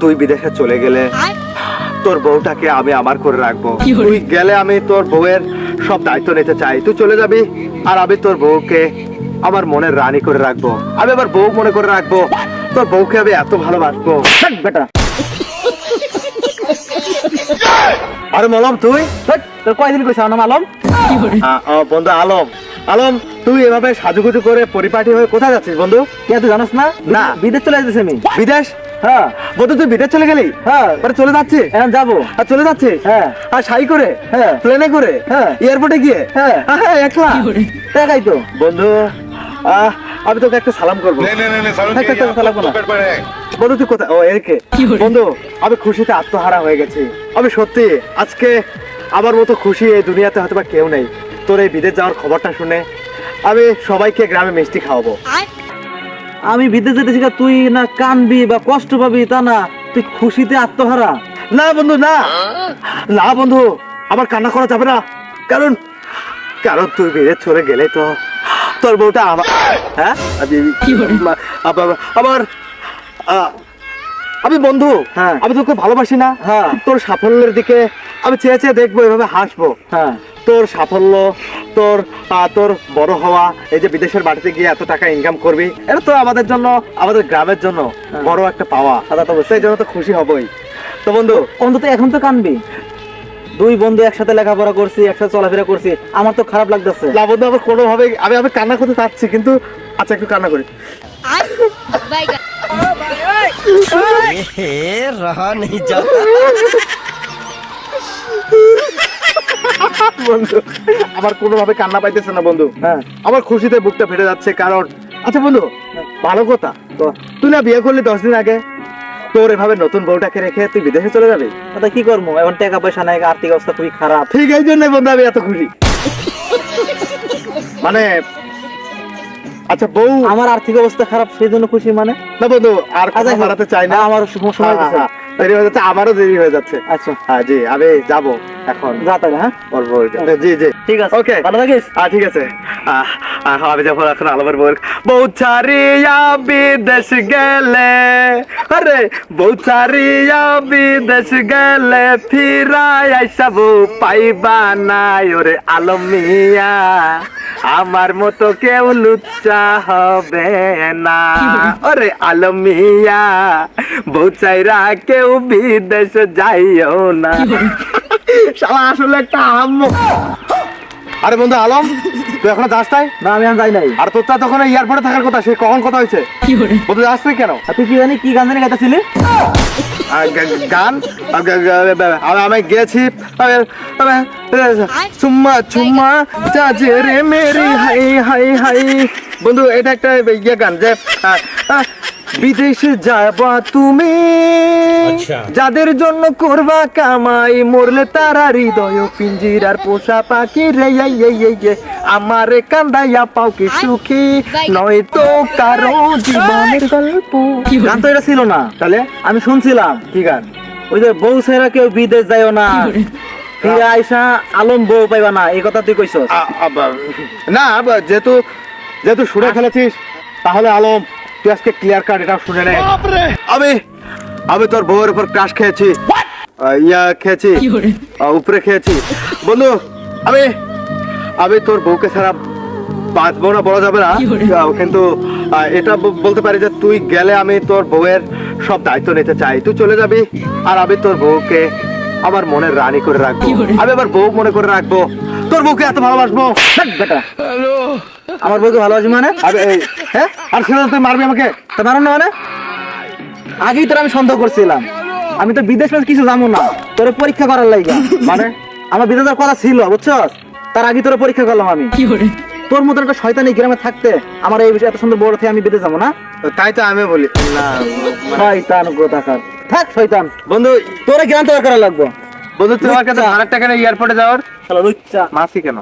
তুই বিদেশে চলে গেলে তোর বউটাকে আমি আমার করে রাখবো। তুই গেলে আমি তোর বউয়ের সব দায়িত্ব নিতে চাই। তুই চলে যাবি আর আমি তোর বউকে আমার মনের রানী করে রাখবো। আমি আবার বউ মনে করে রাখবো। তোর বউকে আমি এত ভালোবাসবো বেটা। আরে মলম তুই তোর কয়দিন কইছ নাম আলম? বন্ধু আলম, আলম তুই এভাবে সাজুগুজু করে পরিপাটি হয়ে কোথায় যাচ্ছিস বন্ধু? কে তুই জানোস না? না। বিদেশ চলে যেতেছি আমি। বিদেশ? হ্যাঁ বন্ধু তুই বিদেশ চলে গেলি? হ্যাঁ মানে চলে যাচ্ছিস? এখন যাবো। আর চলে যাচ্ছিস? হ্যাঁ আর শাড়ি করে? হ্যাঁ প্লেনে করে? হ্যাঁ এয়ারপোর্টে গিয়ে? হ্যাঁ হ্যাঁ একলা? দেখাই তো বন্ধু আমি তোকে একটা সালাম করবো। সালাম না। বন্ধু তুই কোথায়? ও এরকে বন্ধু আমি খুশিতে আত্মহারা হয়ে গেছি। আমি সত্যি আজকে আমার মতো খুশি এই দুনিয়াতে হয়তো বা কেউ নেই। তোর এই বিদেশ যাওয়ার খবরটা শুনে আমি সবাইকে গ্রামে মিষ্টি খাওয়াবো। আমি বিদেশ যেতেছি, তুই না কানবি বা কষ্ট পাবি তা না, তুই খুশিতে আত্মহারা। না বন্ধু না, না বন্ধু আমার কান্না করা যাবে না। কারণ কারণ তুই বিদেশ চলে গেলে তো তোর বউটা আমার হ্যাঁ আবার আমি বন্ধু হ্যাঁ আমি তোকে ভালোবাসি না। হ্যাঁ তোর সাফল্যের দিকে আমি চেয়ে চেয়ে দেখবো, এভাবে হাসবো। হ্যাঁ তোর সাফল্য, তোর তোর বড় হওয়া, এই যে বিদেশের বাড়িতে গিয়ে এত টাকা ইনকাম করবি, এটা তো আমাদের জন্য, আমাদের গ্রামের জন্য বড় একটা পাওয়া। সাদা তো সেই জন্য তো খুশি হবই। তো বন্ধু অন্তত এখন তো কানবি। দুই বন্ধু একসাথে লেখাপড়া করছি, একসাথে চলাফেরা করছি, আমার তো খারাপ লাগতেছে। না বন্ধু আমার কোনোভাবে আমি কান্না করতে চাচ্ছি, কিন্তু আচ্ছা একটু কান্না করি। रहा नहीं जाता। বন্ধু আমার কোনোভাবে কান্না পাইতেছে না বন্ধু। হ্যাঁ আমার খুশিতে বুকটা ফেটে যাচ্ছে। কারণ আচ্ছা বন্ধু ভালো কথা, তো তুই না বিয়ে করলি 10 দিন আগে, তোর এভাবে নতুন বউটাকে রেখে তুই বিদেশে চলে যাবি? তা কি করবো, এখন টাকা পয়সা নাই, আর্থিক অবস্থা খুবই খারাপ। ঠিক এই জন্যই বন্ধু আমি এত খুশি। মানে আচ্ছা বউ আমার আর্থিক অবস্থা খারাপ, সেই জন্য খুশি মানে? না বন্ধু আর কথা আচ্ছা, বাড়াতে চাই না। আমার সময় হয়েছে। দেরি হয়ে যাচ্ছে, আমারও দেরি হয়ে যাচ্ছে। আচ্ছা হ্যাঁ জি আমি যাবো এখন। যা তাহলে। হ্যাঁ ওর বউটা জি জি ঠিক আছে, ওকে ভালো থাকিস। ঠিক আছে। আমি যখন এখন আলমের বউ ছাড়িয়া বিদেশ গেলে, আরে বউ ছাড়িয়া বিদেশ গেলে ফিরাই আইসা বউ পাইবা নাই। ওরে আলম মিয়া আমার মতো কেউ লুচ্চা হবে না। ওরে আলম মিয়া বউ চাইরা কেউ বিদেশ যাইও না। শালা আসলে একটা আম্মু। আরে বন্ধু আলম তুই এখনো যাস নাই? না আমি আর যাই নাই। আর তোর তো তখন এয়ারপোর্টে থাকার কথা, সে কখন কথা হয়েছে? বন্ধু যাস নাই কেন? আর তুই কি জানি কি গান জানি গাইতেছিলি? গান আমি গেছি চুম্মা চুম্মা চাচে রে মেরি হাই হাই হাই। বন্ধু এটা একটা ইয়ে গান যে বিদেশে যাবা তুমি, যাদের জন্য করবা কামাই, মরলে তারা হৃদয় পিঞ্জিরার পোষা পাখি রে। আমারে কান্দাইয়া পাও কি সুখী, নয় তো কারো জীবনের গল্প। গান তো এটা ছিল না, তাহলে আমি শুনছিলাম। কি গান? ওই যে বউ ছেড়া কেউ বিদেশ যাইও না, ফিরে আইসা আলম বউ পাইবা না, এই কথা তুই কইছস? না যেহেতু যেহেতু শুনে ফেলেছিস তাহলে আলম তুই আজকে ক্লিয়ার কাট এটা শুনে নে। আমি আমি তোর বউয়ের উপর ক্রাশ খেয়েছি, ইয়া খেয়েছি, উপরে খেয়েছি। বন্ধু আমি আমি তোর বউকে ছাড়া বাঁচবো না বলা যাবে না, কিন্তু এটা বলতে পারি যে তুই গেলে আমি তোর বউয়ের সব দায়িত্ব নিতে চাই। তুই চলে যাবি আর আমি তোর বউকে আমার মনের রানী করে রাখবো। আমি আবার বউ মনে করে রাখবো। তোর বউকে এত ভালোবাসবো বেটা। আমার বউকে ভালোবাসি মানে? হ্যাঁ আর সেটা তুই মারবি আমাকে? তা মারো না মানে? আগেই তোর আমি সন্দেহ করছিলাম। আমি তো বিদেশ কিছু জানো না, তোর পরীক্ষা করার লাগা। মানে আমার বিদেশ যাওয়ার কথা ছিল বুঝছস, তার আগে তোর পরীক্ষা করলাম আমি। তোর মতন একটা শয়তানি গ্রামে থাকতে আমার এই বিষয়ে এত সুন্দর বড় থেকে আমি বিদেশ যাবো না? তাই তো আমি বলি না শয়তান কোথাকার, থাক শয়তান। বন্ধু তোরে জ্ঞান তৈরি করা লাগবো। বন্ধু তুই আমার কাছে ভাড়ার টাকা নেই এয়ারপোর্টে যাওয়ার? চলো লুচ্চা মাসি কেন?